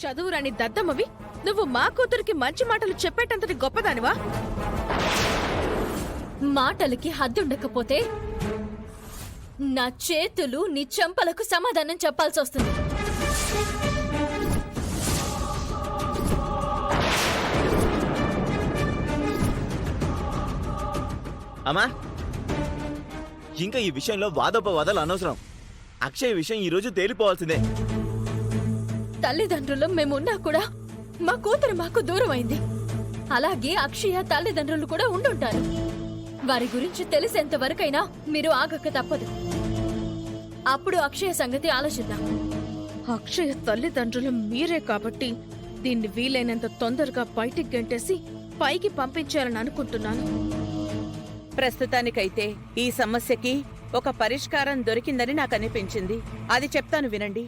చదువురాని దద్దమ్మవి నువ్వు మా కూతురికి మంచి మాటలు చెప్పేటంతటి గొప్పదానివా? మాటలకి హద్దుండకపోతే నా చేతులు నీ చెంపలకు సమాధానం చెప్పాల్సి వస్తుంది. అమ్మా, ఇంకా ఈ విషయంలో వాదోపవాదాలు అనవసరం. అక్షయ్ విషయం ఈ రోజు తేలిపోవాల్సిందే. తల్లిదండ్రులు మేమున్నా కూడా మా కూతురు మాకు దూరం అయింది. అలాగే అక్షయ తల్లిదండ్రులు కూడా ఉండుంటారు. వారి గురించి తెలిసేంత వరకైనా మీరు ఆగక తప్పదు. అప్పుడు అక్షయ సంగతి ఆలోచిద్దాం. అక్షయ తల్లిదండ్రులు మీరే కాబట్టి దీన్ని వీలైనంత తొందరగా బయటికి గంటేసి పైకి పంపించాలని అనుకుంటున్నాను. ప్రస్తుతానికైతే ఈ సమస్యకి ఒక పరిష్కారం దొరికిందని నాకు అనిపించింది. అది చెప్తాను వినండి.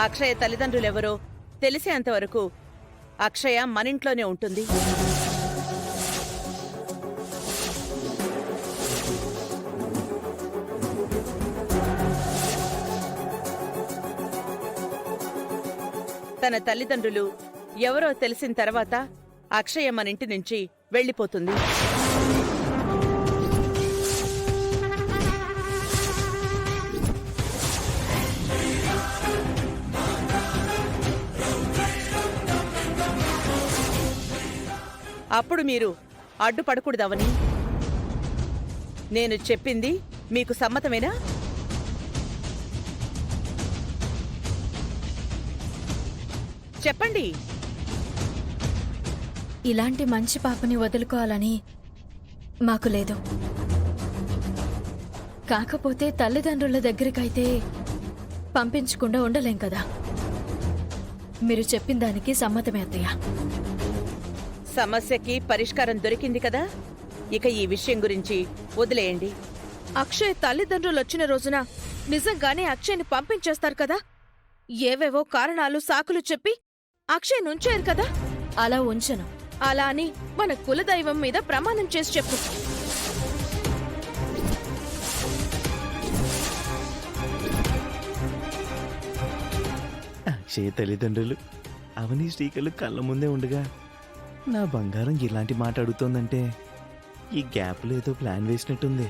అక్షయ తల్లిదండ్రులెవరో తెలిసేంతవరకు అక్షయ మనింట్లోనే ఉంటుంది. తన తల్లిదండ్రులు ఎవరో తెలిసిన తర్వాత అక్షయ మనింటి నుంచి వెళ్లిపోతుంది. అప్పుడు మీరు అడ్డుపడకూడదవని నేను చెప్పింది మీకు సమ్మతమేనా? చెప్పండి. ఇలాంటి మంచి పాపని వదులుకోవాలని మాకు లేదు. కాకపోతే తల్లిదండ్రుల దగ్గరికైతే పంపించకుండా ఉండలేం కదా. మీరు చెప్పిన దానికి సమ్మతమే అత్తయ్య. సమస్యకి పరిష్కారం దొరికింది కదా, ఇక ఈ విషయం గురించి వదిలేయండి. అక్షయ్ తల్లిదండ్రులు వచ్చిన రోజున నిజంగానే అక్షయ్ని పంపించేస్తారు కదా? ఏవేవో కారణాలు సాకులు చెప్పి అక్షయ్ నుంచారు కదా? అలా ఉంచను. అలా అని మన కులదైవం మీద ప్రమాణం చేసి చెప్పు. అక్షయ్ తల్లిదండ్రులు అవని శ్రీకలు కళ్ళ ముందే ఉండగా నా బంగారం ఇలాంటి మాట అడుగుతోందంటే ఈ గ్యాప్లో ఏదో ప్లాన్ వేసినట్టుంది.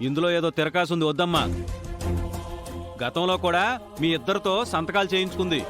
ఇందులో ఏదో తిరకాసుంది, వద్దమ్మా. గతంలో కూడా మీ ఇద్దరితో సంతకాలు చేయించుకుంది.